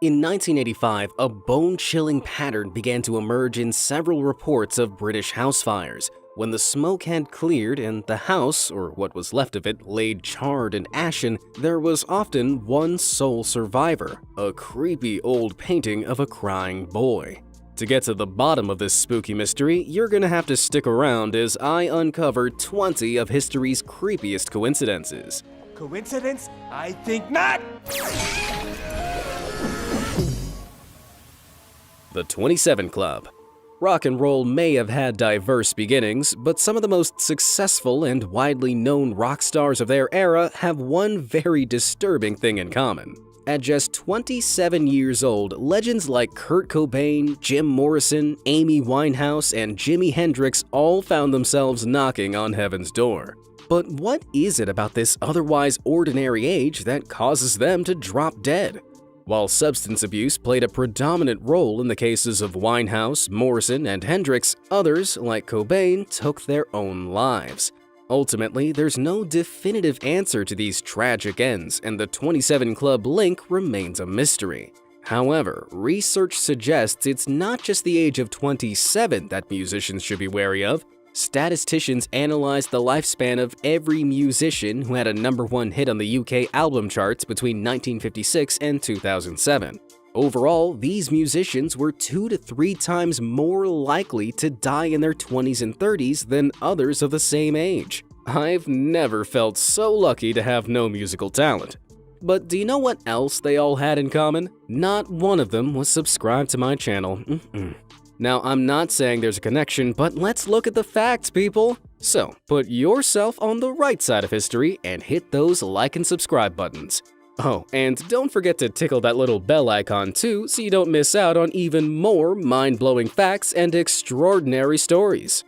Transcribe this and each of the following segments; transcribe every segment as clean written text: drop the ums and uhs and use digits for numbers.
In 1985, a bone-chilling pattern began to emerge in several reports of British house fires. When the smoke had cleared and the house, or what was left of it, laid charred and ashen, there was often one sole survivor, a creepy old painting of a crying boy. To get to the bottom of this spooky mystery, you're gonna have to stick around as I uncover 20 of history's creepiest coincidences. Coincidence? I think not! The 27 Club. Rock and roll may have had diverse beginnings, but some of the most successful and widely known rock stars of their era have one very disturbing thing in common. At just 27 years old, legends like Kurt Cobain, Jim Morrison, Amy Winehouse, and Jimi Hendrix all found themselves knocking on heaven's door. But what is it about this otherwise ordinary age that causes them to drop dead? While substance abuse played a predominant role in the cases of Winehouse, Morrison, and Hendrix, others, like Cobain, took their own lives. Ultimately, there's no definitive answer to these tragic ends, and the 27 Club link remains a mystery. However, research suggests it's not just the age of 27 that musicians should be wary of. Statisticians analyzed the lifespan of every musician who had a #1 hit on the UK album charts between 1956 and 2007. Overall, these musicians were 2 to 3 times more likely to die in their 20s and 30s than others of the same age. I've never felt so lucky to have no musical talent. But do you know what else they all had in common? Not one of them was subscribed to my channel. Now, I'm not saying there's a connection, but let's look at the facts, people. So, put yourself on the right side of history and hit those like and subscribe buttons. Oh, and don't forget to tickle that little bell icon too so you don't miss out on even more mind-blowing facts and extraordinary stories.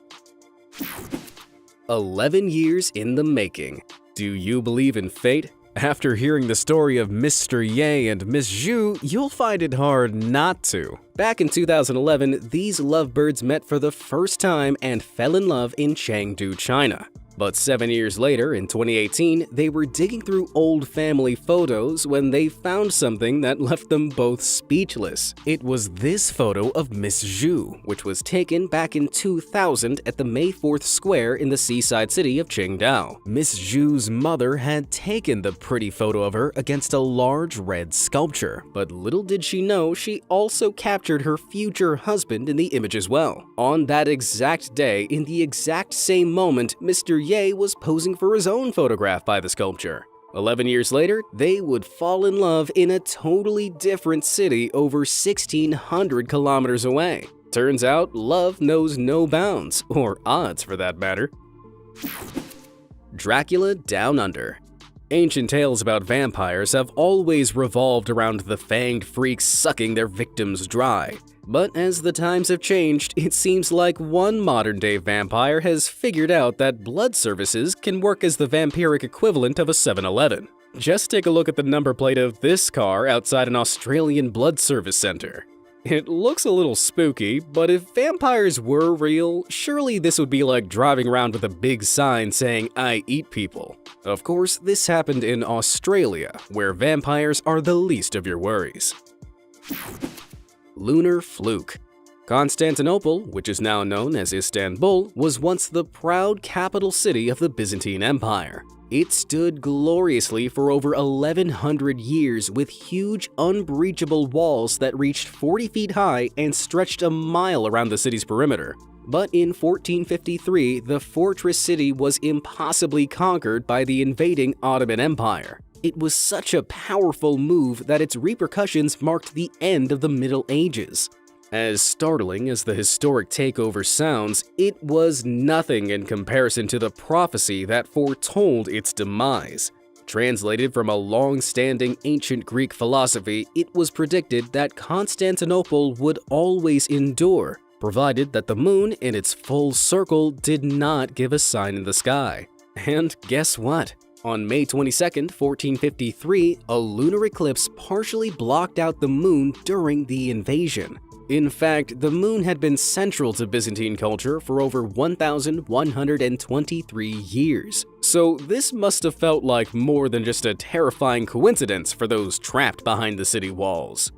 11 years in the making. Do you believe in fate? After hearing the story of Mr. Ye and Miss Zhu, you'll find it hard not to. Back in 2011, these lovebirds met for the first time and fell in love in Chengdu, China. But 7 years later, in 2018, they were digging through old family photos when they found something that left them both speechless. It was this photo of Miss Zhu, which was taken back in 2000 at the May 4th Square in the seaside city of Qingdao. Miss Zhu's mother had taken the pretty photo of her against a large red sculpture, but little did she know she also captured her future husband in the image as well. On that exact day, in the exact same moment, Mr. Ye was posing for his own photograph by the sculpture. 11 years later, they would fall in love in a totally different city over 1,600 kilometers away. Turns out, love knows no bounds, or odds for that matter. Dracula Down Under. Ancient tales about vampires have always revolved around the fanged freaks sucking their victims dry. But as the times have changed, it seems like one modern-day vampire has figured out that blood services can work as the vampiric equivalent of a 7-Eleven. Just take a look at the number plate of this car outside an Australian blood service center. It looks a little spooky, but if vampires were real, surely this would be like driving around with a big sign saying, "I eat people." Of course, this happened in Australia, where vampires are the least of your worries. Lunar Fluke. Constantinople, which is now known as Istanbul, was once the proud capital city of the Byzantine Empire. It stood gloriously for over 1,100 years with huge, unbreachable walls that reached 40 feet high and stretched a mile around the city's perimeter. But in 1453, the fortress city was impossibly conquered by the invading Ottoman Empire. It was such a powerful move that its repercussions marked the end of the Middle Ages. As startling as the historic takeover sounds, it was nothing in comparison to the prophecy that foretold its demise. Translated from a long-standing ancient Greek philosophy, it was predicted that Constantinople would always endure, provided that the moon in its full circle did not give a sign in the sky. And guess what? On May 22, 1453, a lunar eclipse partially blocked out the moon during the invasion. In fact, the moon had been central to Byzantine culture for over 1,123 years. So this must have felt like more than just a terrifying coincidence for those trapped behind the city walls.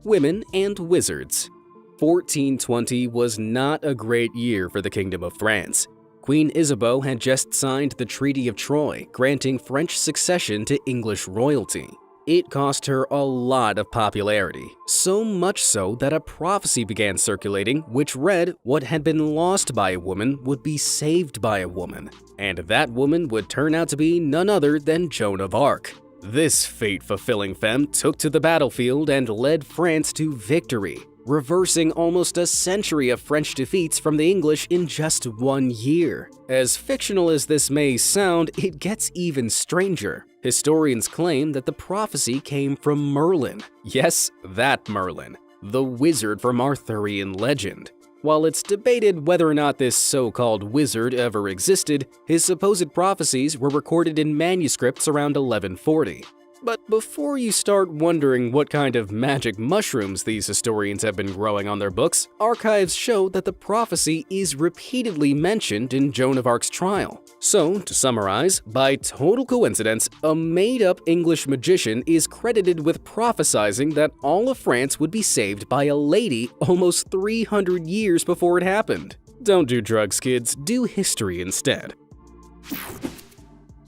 Women and wizards. 1420 was not a great year for the Kingdom of France. Queen Isabeau had just signed the Treaty of Troyes, granting French succession to English royalty. It cost her a lot of popularity, so much so that a prophecy began circulating which read what had been lost by a woman would be saved by a woman, and that woman would turn out to be none other than Joan of Arc. This fate-fulfilling femme took to the battlefield and led France to victory, reversing almost a century of French defeats from the English in just 1 year. As fictional as this may sound, it gets even stranger. Historians claim that the prophecy came from Merlin. Yes, that Merlin, the wizard from Arthurian legend. While it's debated whether or not this so-called wizard ever existed, his supposed prophecies were recorded in manuscripts around 1140. But before you start wondering what kind of magic mushrooms these historians have been growing on their books, archives show that the prophecy is repeatedly mentioned in Joan of Arc's trial. So, to summarize, by total coincidence, a made-up English magician is credited with prophesizing that all of France would be saved by a lady almost 300 years before it happened. Don't do drugs, kids. Do history instead.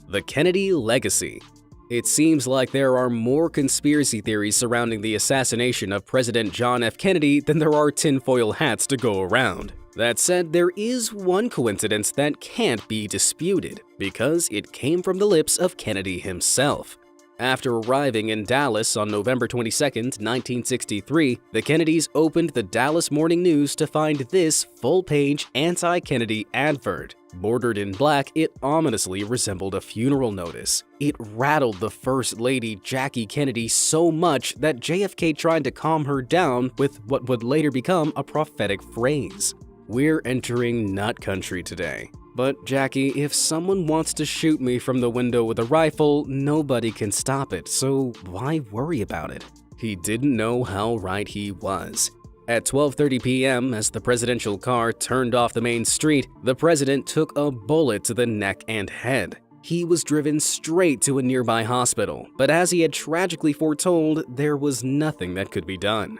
The Kennedy Legacy. It seems like there are more conspiracy theories surrounding the assassination of President John F. Kennedy than there are tinfoil hats to go around. That said, there is one coincidence that can't be disputed, because it came from the lips of Kennedy himself. After arriving in Dallas on November 22, 1963, the Kennedys opened the Dallas Morning News to find this full-page anti-Kennedy advert. Bordered in black, it ominously resembled a funeral notice. It rattled the First Lady Jackie Kennedy so much that JFK tried to calm her down with what would later become a prophetic phrase. "We're entering nut country today. But Jackie, if someone wants to shoot me from the window with a rifle, nobody can stop it, so why worry about it?" He didn't know how right he was. At 12:30 p.m., as the presidential car turned off the main street, the president took a bullet to the neck and head. He was driven straight to a nearby hospital, but as he had tragically foretold, there was nothing that could be done.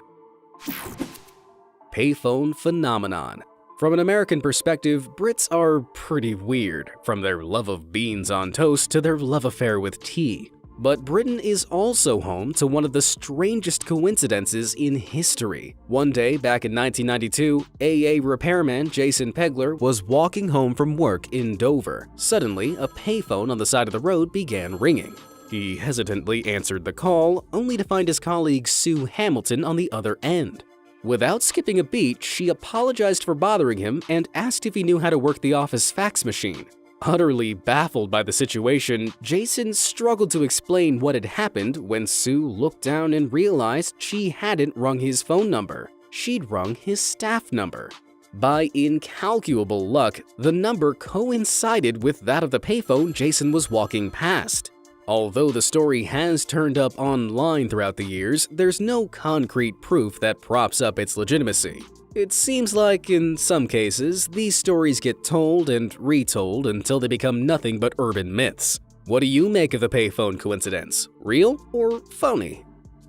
Payphone phenomenon. From an American perspective, Brits are pretty weird, from their love of beans on toast to their love affair with tea. But Britain is also home to one of the strangest coincidences in history. One day back in 1992, AA repairman Jason Pegler was walking home from work in Dover. Suddenly, a payphone on the side of the road began ringing. He hesitantly answered the call, only to find his colleague Sue Hamilton on the other end. Without skipping a beat, she apologized for bothering him and asked if he knew how to work the office fax machine. Utterly baffled by the situation, Jason struggled to explain what had happened when Sue looked down and realized she hadn't rung his phone number. She'd rung his staff number. By incalculable luck, the number coincided with that of the payphone Jason was walking past. Although the story has turned up online throughout the years, there's no concrete proof that props up its legitimacy. It seems like, in some cases, these stories get told and retold until they become nothing but urban myths. What do you make of the payphone coincidence? Real or phony?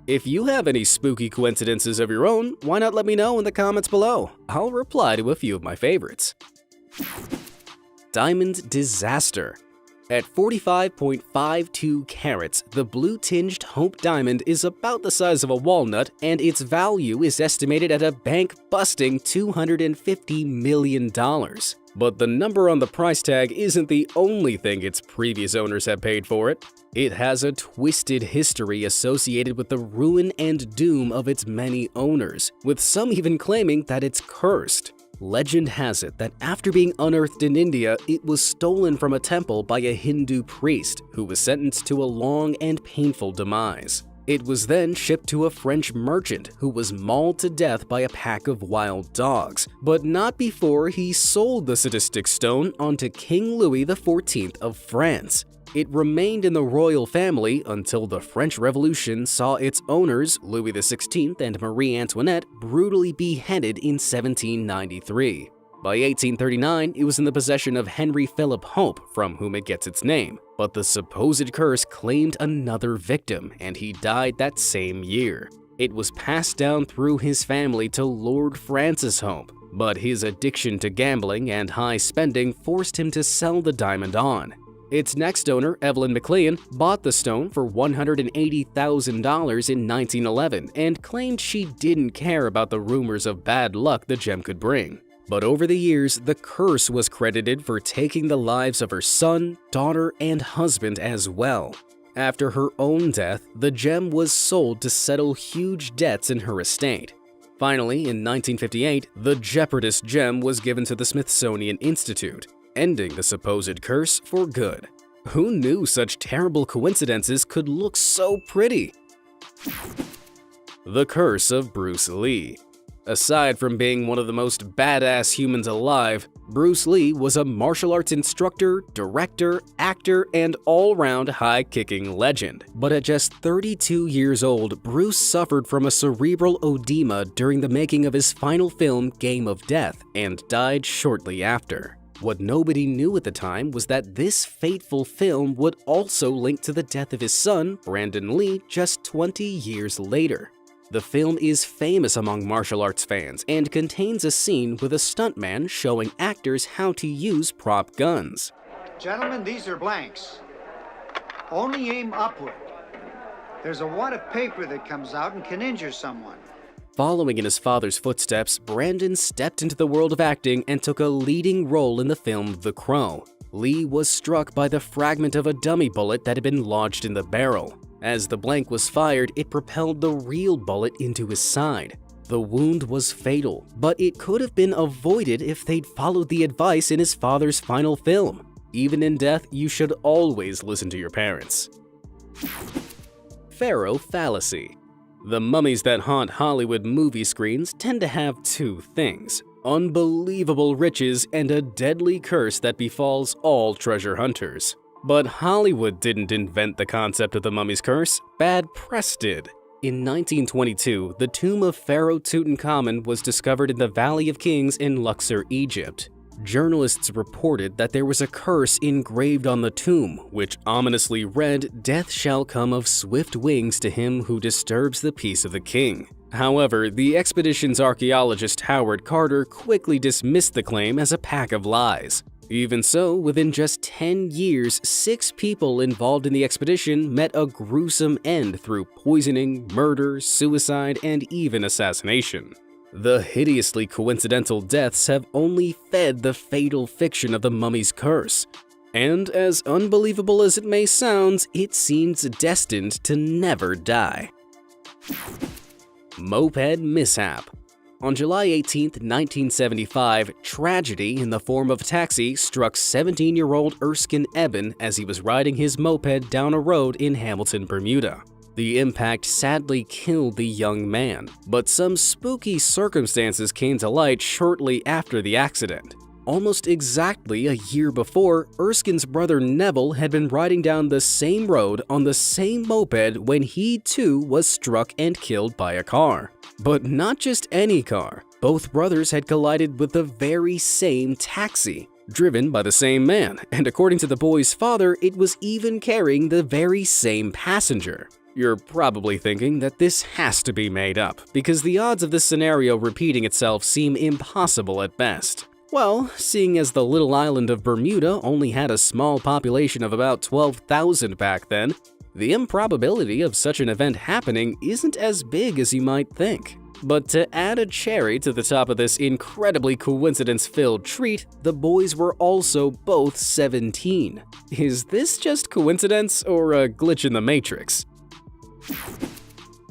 If you have any spooky coincidences of your own, why not let me know in the comments below? I'll reply to a few of my favorites. Diamond disaster. At 45.52 carats, the blue-tinged Hope diamond is about the size of a walnut, and its value is estimated at a bank-busting $250 million. But the number on the price tag isn't the only thing its previous owners have paid for it. It has a twisted history associated with the ruin and doom of its many owners, with some even claiming that it's cursed. Legend has it that after being unearthed in India, it was stolen from a temple by a Hindu priest who was sentenced to a long and painful demise. It was then shipped to a French merchant who was mauled to death by a pack of wild dogs, but not before he sold the sadistic stone onto King Louis XIV of France. It remained in the royal family until the French Revolution saw its owners, Louis XVI and Marie Antoinette, brutally beheaded in 1793. By 1839, it was in the possession of Henry Philip Hope, from whom it gets its name, but the supposed curse claimed another victim, and he died that same year. It was passed down through his family to Lord Francis Hope, but his addiction to gambling and high spending forced him to sell the diamond on. Its next owner, Evelyn McLean, bought the stone for $180,000 in 1911 and claimed she didn't care about the rumors of bad luck the gem could bring. But over the years, the curse was credited for taking the lives of her son, daughter, and husband as well. After her own death, the gem was sold to settle huge debts in her estate. Finally, in 1958, the Jeopardist gem was given to the Smithsonian Institute, ending the supposed curse for good. Who knew such terrible coincidences could look so pretty? The Curse of Bruce Lee. Aside from being one of the most badass humans alive, Bruce Lee was a martial arts instructor, director, actor, and all-round high-kicking legend. But at just 32 years old, Bruce suffered from a cerebral edema during the making of his final film, Game of Death, and died shortly after. What nobody knew at the time was that this fateful film would also link to the death of his son, Brandon Lee, just 20 years later. The film is famous among martial arts fans and contains a scene with a stuntman showing actors how to use prop guns. Gentlemen, these are blanks. Only aim upward. There's a wad of paper that comes out and can injure someone. Following in his father's footsteps, Brandon stepped into the world of acting and took a leading role in the film The Crow. Lee was struck by the fragment of a dummy bullet that had been lodged in the barrel. As the blank was fired, it propelled the real bullet into his side. The wound was fatal, but it could have been avoided if they'd followed the advice in his father's final film. Even in death, you should always listen to your parents. Pharaoh Fallacy. The mummies that haunt Hollywood movie screens tend to have two things: unbelievable riches and a deadly curse that befalls all treasure hunters. But Hollywood didn't invent the concept of the mummy's curse, bad press did. In 1922, the tomb of Pharaoh Tutankhamun was discovered in the Valley of Kings in Luxor, Egypt. Journalists reported that there was a curse engraved on the tomb, which ominously read, "Death shall come of swift wings to him who disturbs the peace of the king." However, the expedition's archaeologist Howard Carter quickly dismissed the claim as a pack of lies. Even so, within just 10 years, 6 people involved in the expedition met a gruesome end through poisoning, murder, suicide, and even assassination. The hideously coincidental deaths have only fed the fatal fiction of the mummy's curse. And as unbelievable as it may sound, it seems destined to never die. Moped Mishap. On July 18, 1975, tragedy in the form of a taxi struck 17-year-old Erskine Eben as he was riding his moped down a road in Hamilton, Bermuda. The impact sadly killed the young man, but some spooky circumstances came to light shortly after the accident. Almost exactly a year before, Erskine's brother Neville had been riding down the same road on the same moped when he too was struck and killed by a car. But not just any car. Both brothers had collided with the very same taxi, driven by the same man, and according to the boy's father, it was even carrying the very same passenger. You're probably thinking that this has to be made up, because the odds of this scenario repeating itself seem impossible at best. Well, seeing as the little island of Bermuda only had a small population of about 12,000 back then, the improbability of such an event happening isn't as big as you might think. But to add a cherry to the top of this incredibly coincidence-filled treat, the boys were also both 17. Is this just coincidence or a glitch in the Matrix?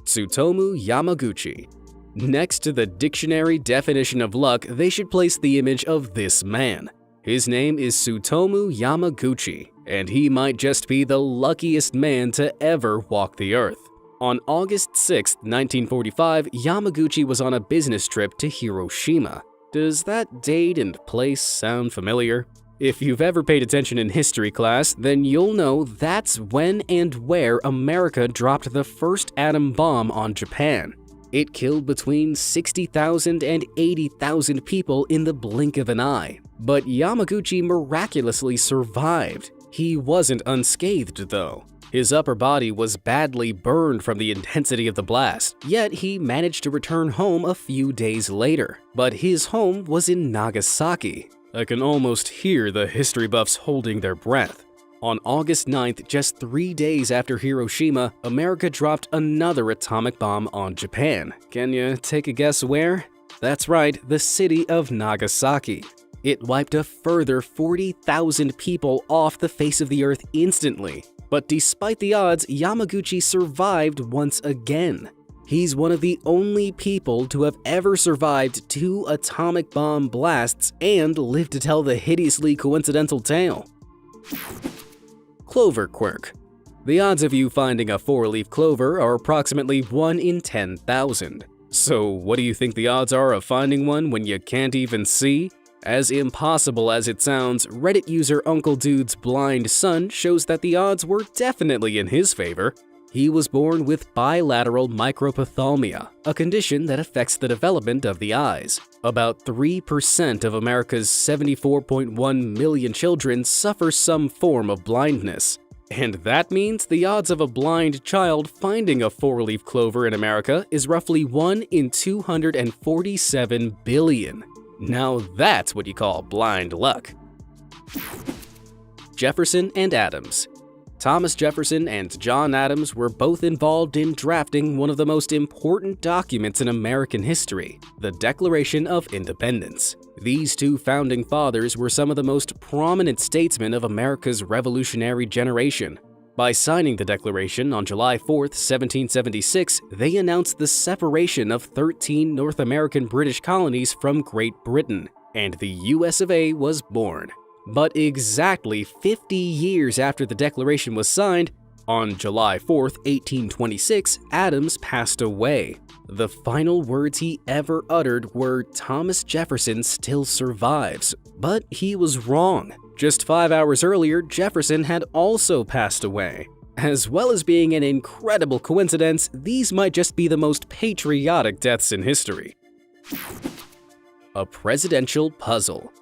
Tsutomu Yamaguchi. Next to the dictionary definition of luck, they should place the image of this man. His name is Tsutomu Yamaguchi, and he might just be the luckiest man to ever walk the earth. On August 6, 1945, Yamaguchi was on a business trip to Hiroshima. Does that date and place sound familiar? If you've ever paid attention in history class, then you'll know that's when and where America dropped the first atom bomb on Japan. It killed between 60,000 and 80,000 people in the blink of an eye. But Yamaguchi miraculously survived. He wasn't unscathed, though. His upper body was badly burned from the intensity of the blast, yet he managed to return home a few days later. But his home was in Nagasaki. I can almost hear the history buffs holding their breath. On August 9th, just 3 days after Hiroshima, America dropped another atomic bomb on Japan. Can you take a guess where? That's right, the city of Nagasaki. It wiped a further 40,000 people off the face of the earth instantly. But despite the odds, Yamaguchi survived once again. He's one of the only people to have ever survived 2 atomic bomb blasts and lived to tell the hideously coincidental tale. Clover quirk. The odds of you finding a 4-leaf clover are approximately 1 in 10,000. So what do you think the odds are of finding one when you can't even see? As impossible as it sounds, Reddit user Uncle Dude's blind son shows that the odds were definitely in his favor. He was born with bilateral microphthalmia, a condition that affects the development of the eyes. About 3% of America's 74.1 million children suffer some form of blindness. And that means the odds of a blind child finding a 4-leaf clover in America is roughly 1 in 247 billion. Now that's what you call blind luck. Jefferson and Adams. Thomas Jefferson and John Adams were both involved in drafting one of the most important documents in American history, the Declaration of Independence. These 2 founding fathers were some of the most prominent statesmen of America's revolutionary generation. By signing the Declaration on July 4, 1776, they announced the separation of 13 North American British colonies from Great Britain, and the US of A was born. But exactly 50 years after the Declaration was signed, on July 4, 1826, Adams passed away. The final words he ever uttered were, "Thomas Jefferson still survives," but he was wrong. Just 5 hours earlier, Jefferson had also passed away. As well as being an incredible coincidence, these might just be the most patriotic deaths in history. A presidential puzzle.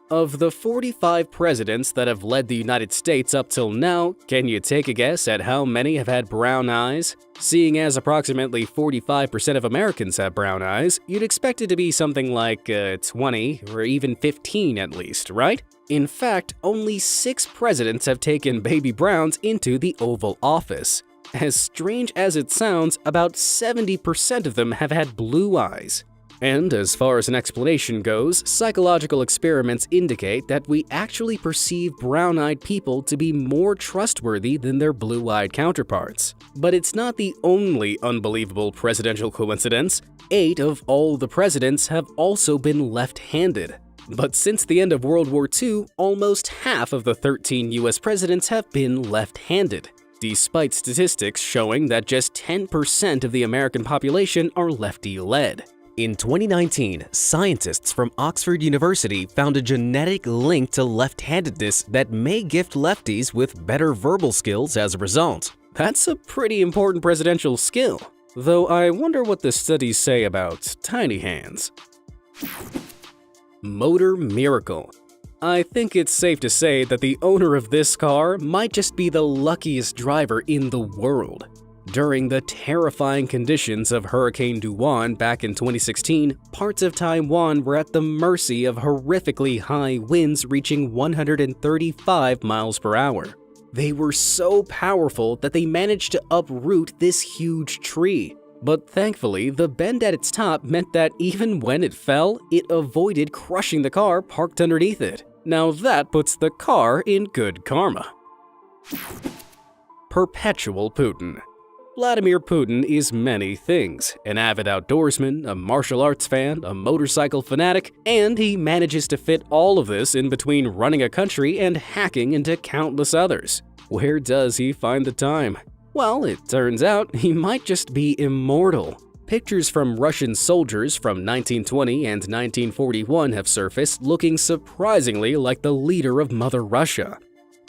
Of the 45 presidents that have led the United States up till now, can you take a guess at how many have had brown eyes? Seeing as approximately 45% of Americans have brown eyes, you'd expect it to be something like 20 or even 15 at least, right? In fact, only 6 presidents have taken baby browns into the Oval Office. As strange as it sounds, about 70% of them have had blue eyes. And as far as an explanation goes, psychological experiments indicate that we actually perceive brown-eyed people to be more trustworthy than their blue-eyed counterparts. But it's not the only unbelievable presidential coincidence. 8 of all the presidents have also been left-handed. But since the end of World War II, almost half of the 13 US presidents have been left-handed, despite statistics showing that just 10% of the American population are lefty-led. In 2019, scientists from Oxford University found a genetic link to left-handedness that may gift lefties with better verbal skills as a result. That's a pretty important presidential skill, though I wonder what the studies say about tiny hands. Motor miracle. I think it's safe to say that the owner of this car might just be the luckiest driver in the world. During the terrifying conditions of Hurricane Duan back in 2016, parts of Taiwan were at the mercy of horrifically high winds reaching 135 miles per hour. They were so powerful that they managed to uproot this huge tree. But thankfully, the bend at its top meant that even when it fell, it avoided crushing the car parked underneath it. Now that puts the car in good karma. Perpetual Putin. Vladimir Putin is many things: an avid outdoorsman, a martial arts fan, a motorcycle fanatic, and he manages to fit all of this in between running a country and hacking into countless others. Where does he find the time? Well, it turns out he might just be immortal. Pictures from Russian soldiers from 1920 and 1941 have surfaced looking surprisingly like the leader of Mother Russia.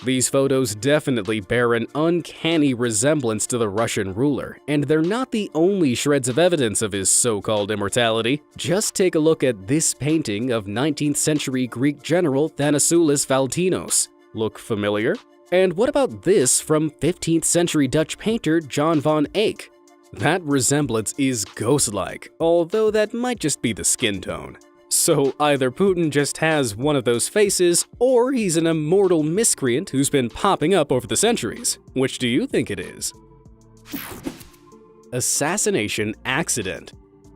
These photos definitely bear an uncanny resemblance to the Russian ruler, and they're not the only shreds of evidence of his so-called immortality. Just take a look at this painting of 19th century Greek general Thanasoulas Valtinos. Look familiar? And what about this from 15th century Dutch painter Jan van Eyck? That resemblance is ghost-like, although that might just be the skin tone. So either Putin just has one of those faces, or he's an immortal miscreant who's been popping up over the centuries. Which do you think it is? Assassination accident.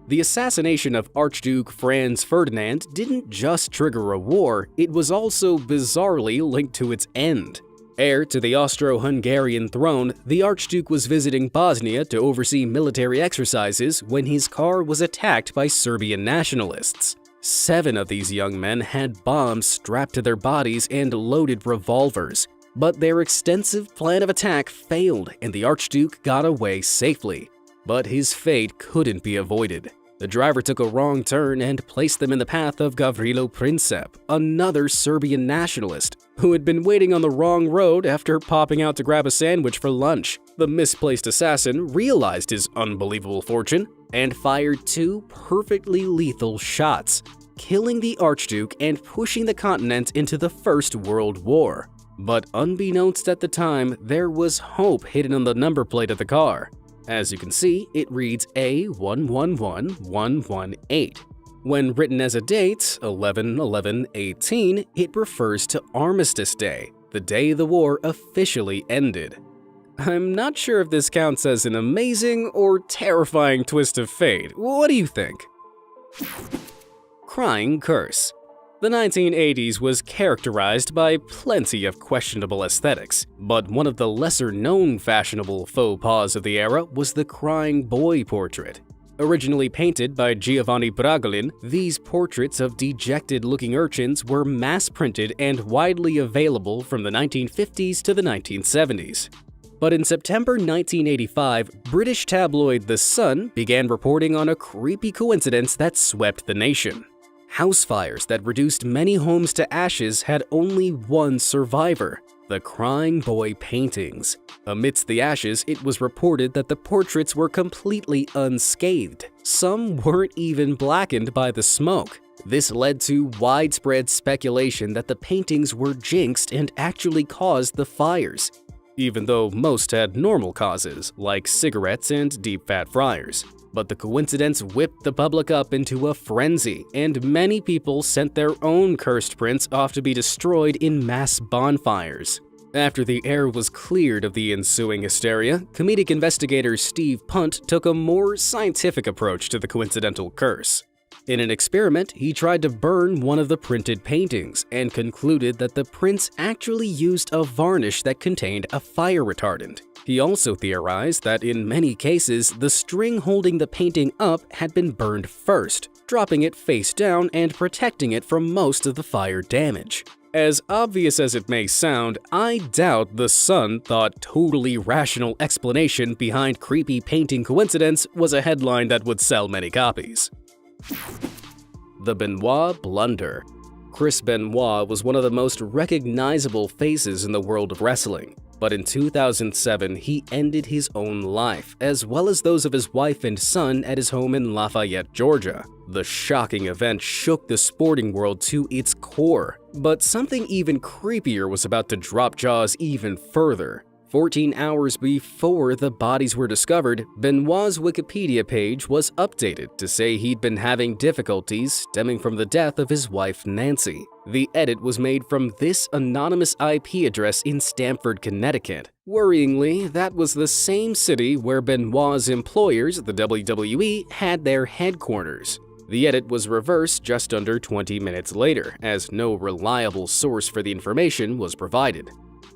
The assassination of Archduke Franz Ferdinand didn't just trigger a war, it was also bizarrely linked to its end. Heir to the Austro-Hungarian throne, the Archduke was visiting Bosnia to oversee military exercises when his car was attacked by Serbian nationalists. 7 of these young men had bombs strapped to their bodies and loaded revolvers. But their extensive plan of attack failed and the Archduke got away safely. But his fate couldn't be avoided. The driver took a wrong turn and placed them in the path of Gavrilo Princip, another Serbian nationalist, who had been waiting on the wrong road after popping out to grab a sandwich for lunch. The misplaced assassin realized his unbelievable fortune and fired 2 perfectly lethal shots, killing the Archduke and pushing the continent into the First World War. But unbeknownst at the time, there was hope hidden on the number plate of the car. As you can see, it reads A111118. When written as a date, 11/11/18, it refers to Armistice Day, the day the war officially ended. I'm not sure if this counts as an amazing or terrifying twist of fate. What do you think? Crying curse. The 1980s was characterized by plenty of questionable aesthetics, but one of the lesser-known fashionable faux pas of the era was the crying boy portrait. Originally painted by Giovanni Bragolin, these portraits of dejected-looking urchins were mass-printed and widely available from the 1950s to the 1970s. But in September 1985, British tabloid The Sun began reporting on a creepy coincidence that swept the nation. House fires that reduced many homes to ashes had only one survivor: the crying boy paintings. Amidst the ashes, it was reported that the portraits were completely unscathed. Some weren't even blackened by the smoke. This led to widespread speculation that the paintings were jinxed and actually caused the fires, even though most had normal causes, like cigarettes and deep-fat fryers. But the coincidence whipped the public up into a frenzy, and many people sent their own cursed prints off to be destroyed in mass bonfires. After the air was cleared of the ensuing hysteria, comedic investigator Steve Punt took a more scientific approach to the coincidental curse. In an experiment, he tried to burn one of the printed paintings and concluded that the prints actually used a varnish that contained a fire retardant. He also theorized that in many cases, the string holding the painting up had been burned first, dropping it face down and protecting it from most of the fire damage. As obvious as it may sound, I doubt The Sun thought totally rational explanation behind creepy painting coincidence was a headline that would sell many copies. The Benoit Blunder. Chris Benoit was one of the most recognizable faces in the world of wrestling, but in 2007 he ended his own life, as well as those of his wife and son at his home in Lafayette, Georgia. The shocking event shook the sporting world to its core, but something even creepier was about to drop jaws even further. 14 hours before the bodies were discovered, Benoit's Wikipedia page was updated to say he'd been having difficulties stemming from the death of his wife Nancy. The edit was made from this anonymous IP address in Stamford, Connecticut. Worryingly, that was the same city where Benoit's employers, the WWE, had their headquarters. The edit was reversed just under 20 minutes later, as no reliable source for the information was provided.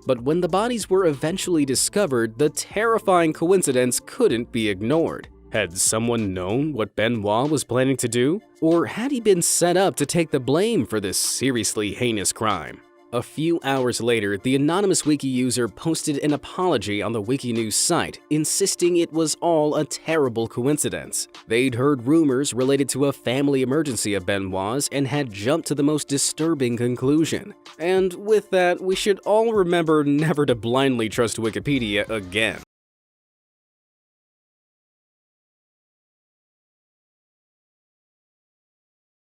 But when the bodies were eventually discovered, the terrifying coincidence couldn't be ignored. Had someone known what Benoit was planning to do? Or had he been set up to take the blame for this seriously heinous crime? A few hours later, the anonymous wiki user posted an apology on the Wikinews site, insisting it was all a terrible coincidence. They'd heard rumors related to a family emergency of Benoit's and had jumped to the most disturbing conclusion. And with that, we should all remember never to blindly trust Wikipedia again.